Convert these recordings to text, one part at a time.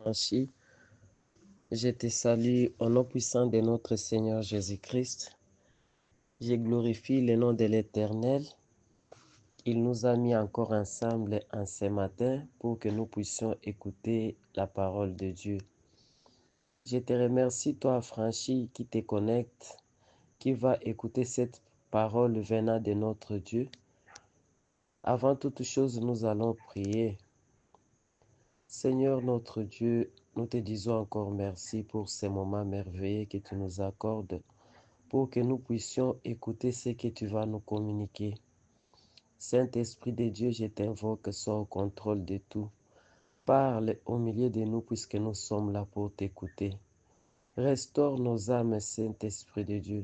Franchi, je te salue au nom puissant de notre Seigneur Jésus-Christ. Je glorifie le nom de l'Éternel. Il nous a mis encore ensemble en ce matin pour que nous puissions écouter la parole de Dieu. Je te remercie, toi, Franchi, qui te connecte, qui va écouter cette parole venant de notre Dieu. Avant toute chose, nous allons prier. Seigneur notre Dieu, nous te disons encore merci pour ces moments merveilleux que tu nous accordes, pour que nous puissions écouter ce que tu vas nous communiquer. Saint-Esprit de Dieu, je t'invoque, sois au contrôle de tout. Parle au milieu de nous puisque nous sommes là pour t'écouter. Restaure nos âmes, Saint-Esprit de Dieu.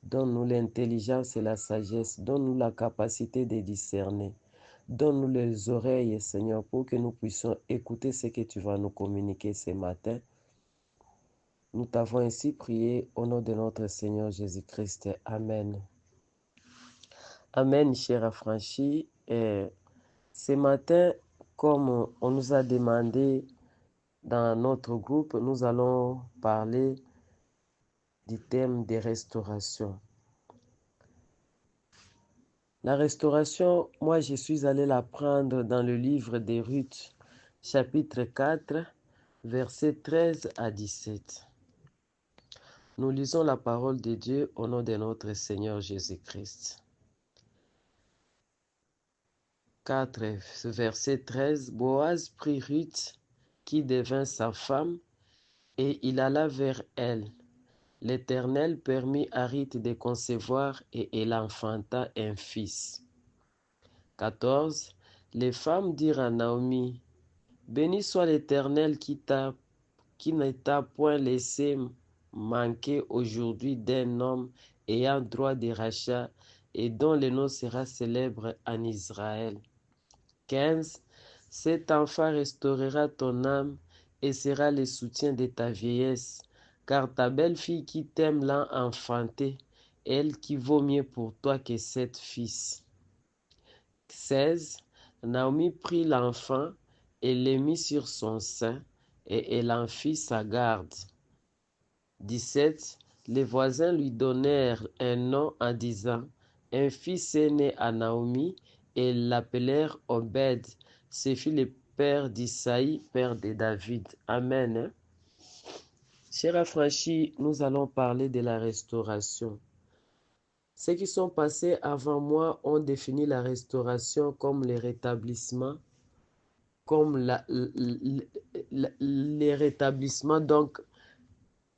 Donne-nous l'intelligence et la sagesse. Donne-nous la capacité de discerner. Donne-nous les oreilles, Seigneur, pour que nous puissions écouter ce que tu vas nous communiquer ce matin. Nous t'avons ainsi prié au nom de notre Seigneur Jésus-Christ. Amen. Amen, chers affranchis. Ce matin, comme on nous a demandé dans notre groupe, nous allons parler du thème des restaurations. La restauration, moi je suis allé l'apprendre dans le livre des Ruth, chapitre 4, versets 13 à 17. Nous lisons la parole de Dieu au nom de notre Seigneur Jésus-Christ. 4, verset 13, Boaz prit Ruth, qui devint sa femme, et il alla vers elle. L'Éternel permit à Ruth de concevoir, et elle enfanta un fils. 14. Les femmes dirent à Naomi, béni soit l'Éternel qui ne t'a point laissé manquer aujourd'hui d'un homme ayant droit de rachat et dont le nom sera célèbre en Israël. 15. Cet enfant restaurera ton âme et sera le soutien de ta vieillesse, car ta belle-fille qui t'aime l'a enfanté, elle qui vaut mieux pour toi que 7 fils. 16. Naomi prit l'enfant et le mit sur son sein, et elle en fit sa garde. 17. Les voisins lui donnèrent un nom en disant, un fils est né à Naomi, et l'appelèrent Obed. Ce fut le père d'Isaïe, père de David. Amen. Chers affranchis, nous allons parler de la restauration. Ceux qui sont passés avant moi ont défini la restauration comme le rétablissement, comme les rétablissements. Donc,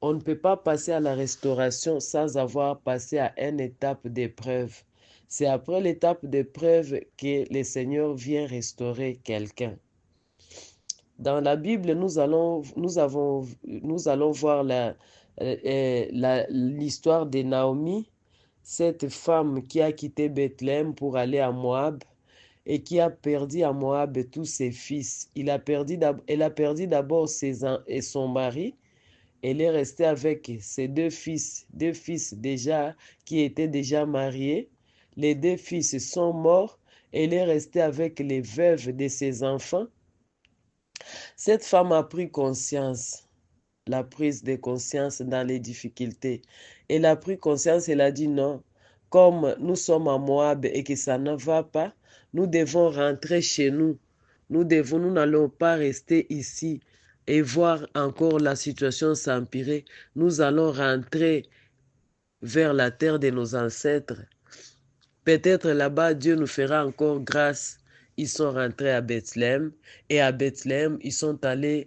on ne peut pas passer à la restauration sans avoir passé à une étape d'épreuve. C'est après l'étape d'épreuve que le Seigneur vient restaurer quelqu'un. Dans la Bible, nous allons voir l'histoire de Naomi, cette femme qui a quitté Bethléem pour aller à Moab et qui a perdu à Moab tous ses fils. Elle a perdu d'abord son mari. Elle est restée avec ses deux fils déjà qui étaient déjà mariés. Les deux fils sont morts. Elle est restée avec les veuves de ses enfants. Cette femme a pris conscience, la prise de conscience dans les difficultés. Elle a pris conscience, elle a dit non, comme nous sommes à Moab et que ça ne va pas, nous devons rentrer chez nous. Nous n'allons pas rester ici et voir encore la situation s'empirer. Nous allons rentrer vers la terre de nos ancêtres. Peut-être là-bas, Dieu nous fera encore grâce. Ils sont rentrés à Bethléem et à Bethléem, ils sont allés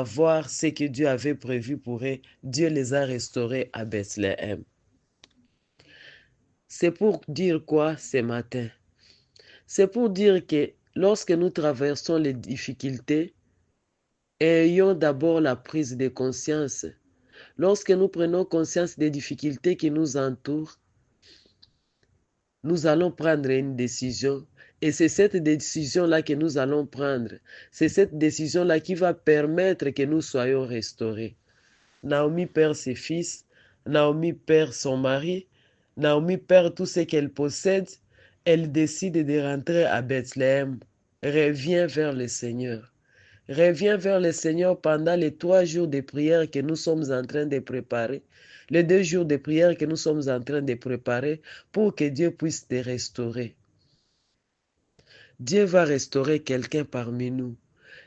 voir ce que Dieu avait prévu pour eux. Dieu les a restaurés à Bethléem. C'est pour dire quoi ce matin? C'est pour dire que lorsque nous traversons les difficultés, ayons d'abord la prise de conscience. Lorsque nous prenons conscience des difficultés qui nous entourent, nous allons prendre une décision. Et c'est cette décision-là que nous allons prendre. C'est cette décision-là qui va permettre que nous soyons restaurés. Naomi perd ses fils, Naomi perd son mari, Naomi perd tout ce qu'elle possède. Elle décide de rentrer à Bethléem, revient vers le Seigneur. Reviens vers le Seigneur pendant les 3 jours de prière que nous sommes en train de préparer, les 2 jours de prière que nous sommes en train de préparer pour que Dieu puisse te restaurer. Dieu va restaurer quelqu'un parmi nous.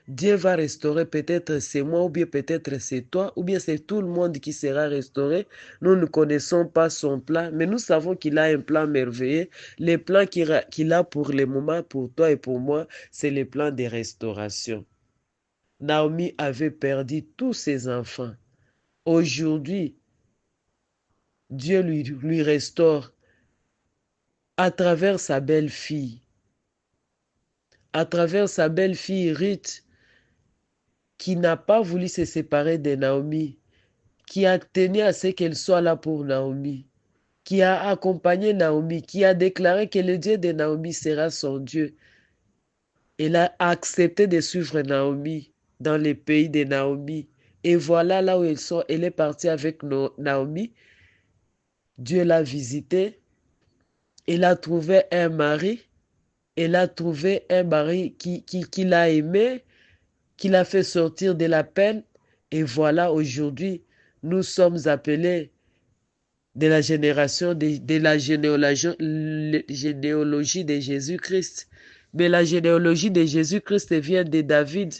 Dieu va restaurer, peut-être c'est moi, ou bien peut-être c'est toi, ou bien c'est tout le monde qui sera restauré. Nous ne connaissons pas son plan, mais nous savons qu'il a un plan merveilleux. Les plans qu'il a pour le moment, pour toi et pour moi, c'est le plan de restauration. Naomi avait perdu tous ses enfants. Aujourd'hui, Dieu lui restaure à travers sa belle-fille. À travers sa belle-fille Ruth, qui n'a pas voulu se séparer de Naomi, qui a tenu à ce qu'elle soit là pour Naomi, qui a accompagné Naomi, qui a déclaré que le Dieu de Naomi sera son Dieu. Elle a accepté de suivre Naomi dans le pays de Naomi. Et voilà là où ils sont. Elle est partie avec Naomi. Dieu l'a visitée. Elle a trouvé un mari. Elle a trouvé un mari qui l'a aimé, qui l'a fait sortir de la peine. Et voilà, aujourd'hui, nous sommes appelés de la génération de la généalogie de Jésus-Christ. Mais la généalogie de Jésus-Christ vient de David.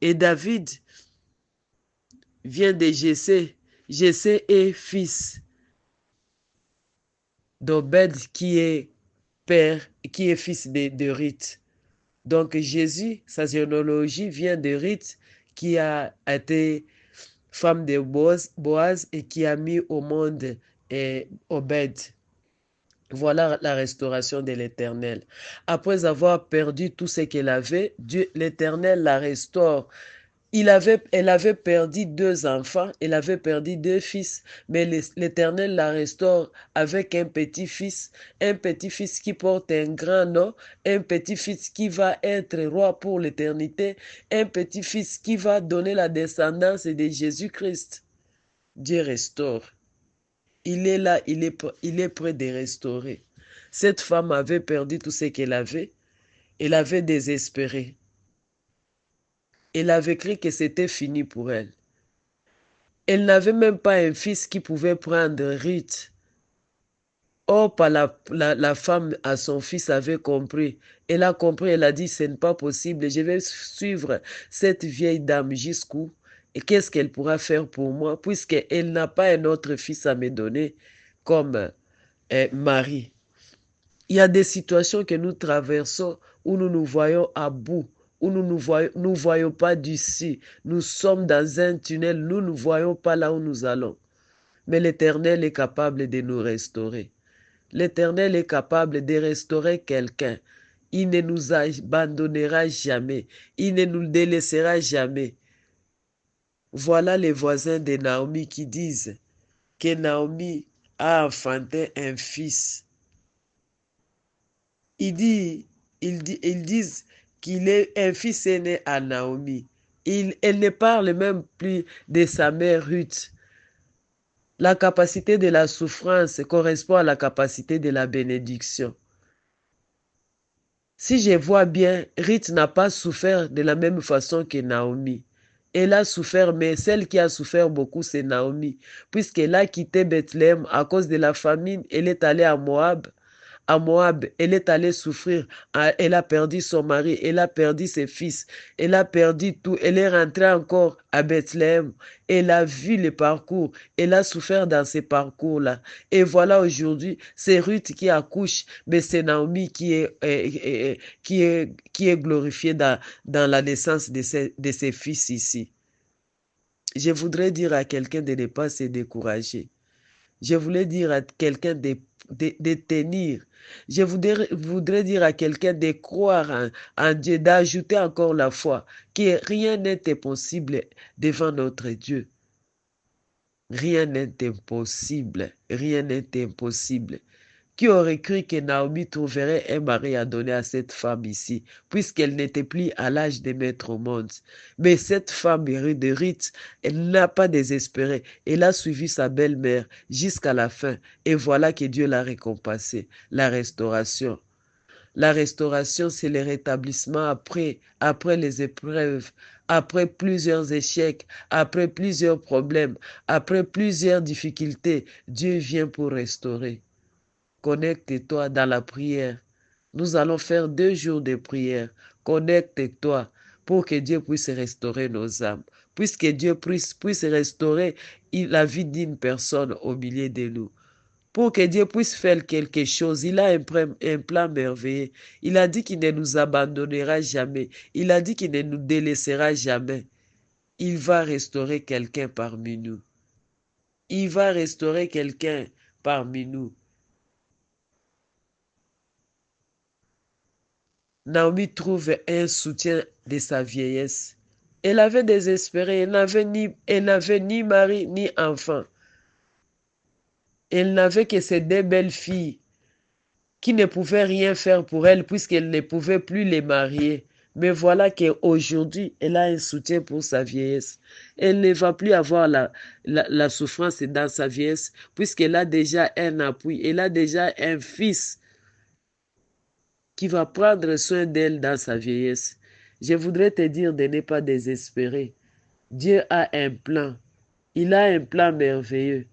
Et David vient de Jessé. Jessé est fils d'Obed qui est père, qui est fils de Ruth. Donc Jésus, sa généalogie vient de Ruth qui a été femme de Boaz et qui a mis au monde Obed. Voilà la restauration de l'Éternel. Après avoir perdu tout ce qu'elle avait, Dieu, l'Éternel la restaure. Elle avait perdu 2 enfants, elle avait perdu 2 fils, mais l'Éternel la restaure avec un petit-fils qui porte un grand nom, un petit-fils qui va être roi pour l'éternité, un petit-fils qui va donner la descendance de Jésus-Christ. Dieu restaure. Il est là, il est prêt de restaurer. Cette femme avait perdu tout ce qu'elle avait. Elle avait désespéré. Elle avait cru que c'était fini pour elle. Elle n'avait même pas un fils qui pouvait prendre Ruth. Or, la femme à son fils avait compris. Elle a compris, elle a dit, ce n'est pas possible. Je vais suivre cette vieille dame jusqu'où? Et qu'est-ce qu'elle pourra faire pour moi, puisqu'elle n'a pas un autre fils à me donner comme mari. Il y a des situations que nous traversons où nous nous voyons à bout, où nous ne voyons pas d'ici. Nous sommes dans un tunnel, nous ne voyons pas là où nous allons. Mais l'Éternel est capable de nous restaurer. L'Éternel est capable de restaurer quelqu'un. Il ne nous abandonnera jamais. Il ne nous délaissera jamais. Voilà les voisins de Naomi qui disent que Naomi a enfanté un fils. Ils disent qu'il est un fils aîné à Naomi. Elle ne parle même plus de sa mère Ruth. La capacité de la souffrance correspond à la capacité de la bénédiction. Si je vois bien, Ruth n'a pas souffert de la même façon que Naomi. Elle a souffert, mais celle qui a souffert beaucoup, c'est Naomi. Puisqu'elle a quitté Bethléem à cause de la famine, elle est allée à Moab. À Moab, elle est allée souffrir. Elle a perdu son mari, elle a perdu ses fils, elle a perdu tout. Elle est rentrée encore à Bethléem. Elle a vu le parcours, elle a souffert dans ces parcours-là. Et voilà aujourd'hui, c'est Ruth qui accouche, mais c'est Naomi qui est glorifiée dans la naissance de ses fils ici. Je voudrais dire à quelqu'un de ne pas se décourager. Je voulais dire à quelqu'un de tenir. Je voudrais dire à quelqu'un de croire en Dieu, d'ajouter encore la foi, que rien n'est impossible devant notre Dieu. Rien n'est impossible. Rien n'est impossible. Qui aurait cru que Naomi trouverait un mari à donner à cette femme ici, puisqu'elle n'était plus à l'âge de mettre au monde. Mais cette femme de Ruth, elle n'a pas désespéré. Elle a suivi sa belle-mère jusqu'à la fin. Et voilà que Dieu l'a récompensée. La restauration. La restauration, c'est le rétablissement après les épreuves, après plusieurs échecs, après plusieurs problèmes, après plusieurs difficultés, Dieu vient pour restaurer. Connecte-toi dans la prière. Nous allons faire 2 jours de prière. Connecte-toi pour que Dieu puisse restaurer nos âmes. Puisque Dieu puisse restaurer la vie d'une personne au milieu de nous. Pour que Dieu puisse faire quelque chose, il a un plan merveilleux. Il a dit qu'il ne nous abandonnera jamais. Il a dit qu'il ne nous délaissera jamais. Il va restaurer quelqu'un parmi nous. Il va restaurer quelqu'un parmi nous. Naomi trouve un soutien de sa vieillesse. Elle avait désespéré, elle n'avait ni mari ni enfant. Elle n'avait que ses 2 belles filles qui ne pouvaient rien faire pour elle puisqu'elle ne pouvait plus les marier. Mais voilà qu'aujourd'hui, elle a un soutien pour sa vieillesse. Elle ne va plus avoir la souffrance dans sa vieillesse puisqu'elle a déjà un appui, elle a déjà un fils qui va prendre soin d'elle dans sa vieillesse. Je voudrais te dire de ne pas désespérer. Dieu a un plan. Il a un plan merveilleux.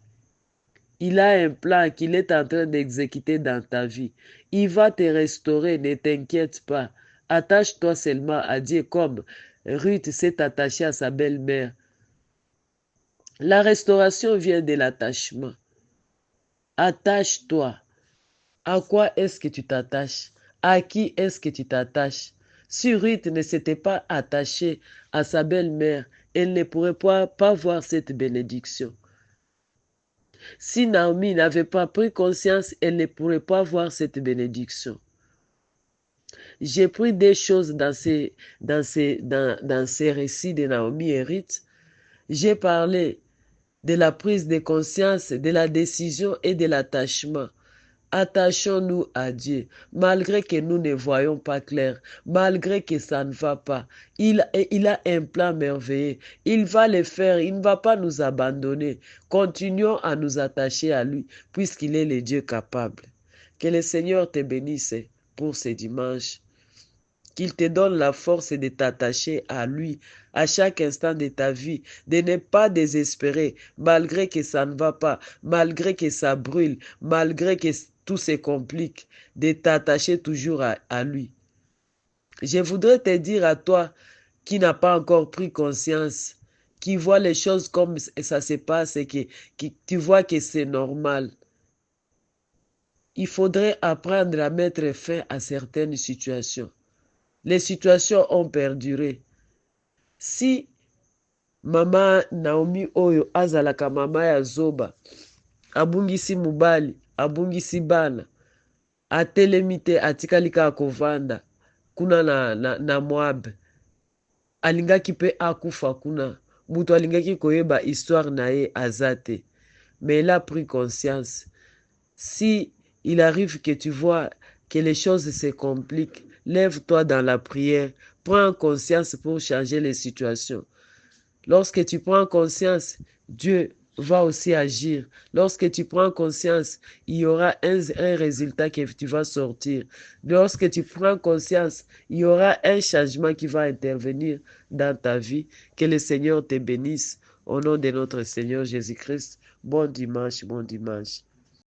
Il a un plan qu'il est en train d'exécuter dans ta vie. Il va te restaurer, ne t'inquiète pas. Attache-toi seulement à Dieu comme Ruth s'est attachée à sa belle-mère. La restauration vient de l'attachement. Attache-toi. À quoi est-ce que tu t'attaches? À qui est-ce que tu t'attaches? Si Ruth ne s'était pas attachée à sa belle-mère, elle ne pourrait pas voir cette bénédiction. Si Naomi n'avait pas pris conscience, elle ne pourrait pas voir cette bénédiction. J'ai pris des choses dans ces récits de Naomi et Ruth. J'ai parlé de la prise de conscience, de la décision et de l'attachement. Attachons-nous à Dieu, malgré que nous ne voyons pas clair, malgré que ça ne va pas. Il a un plan merveilleux. Il va le faire. Il ne va pas nous abandonner. Continuons à nous attacher à lui, puisqu'il est le Dieu capable. Que le Seigneur te bénisse pour ce dimanche. Qu'il te donne la force de t'attacher à lui à chaque instant de ta vie, de ne pas désespérer, malgré que ça ne va pas, malgré que ça brûle, malgré que tout se complique, de t'attacher toujours à lui. Je voudrais te dire à toi qui n'a pas encore pris conscience, qui voit les choses comme ça se passe et qui tu vois que c'est normal. Il faudrait apprendre à mettre fin à certaines situations. Les situations ont perduré. Si mama Naomi oyo azalaka mama ya zoba, abungisi mobali, abungisi bana, atelemi te atikali kaka kovanda kuna na Moabe, alingaki mpe akufa kuna, mutu alingaki koyeba histoire na ye aza te. Mais elle a pris conscience. Si il arrive que tu vois que les choses se compliquent, lève-toi dans la prière, prends conscience pour changer les situations. Lorsque tu prends conscience, Dieu va aussi agir. Lorsque tu prends conscience, il y aura un résultat que tu vas sortir. Lorsque tu prends conscience, il y aura un changement qui va intervenir dans ta vie. Que le Seigneur te bénisse. Au nom de notre Seigneur Jésus-Christ, bon dimanche, bon dimanche.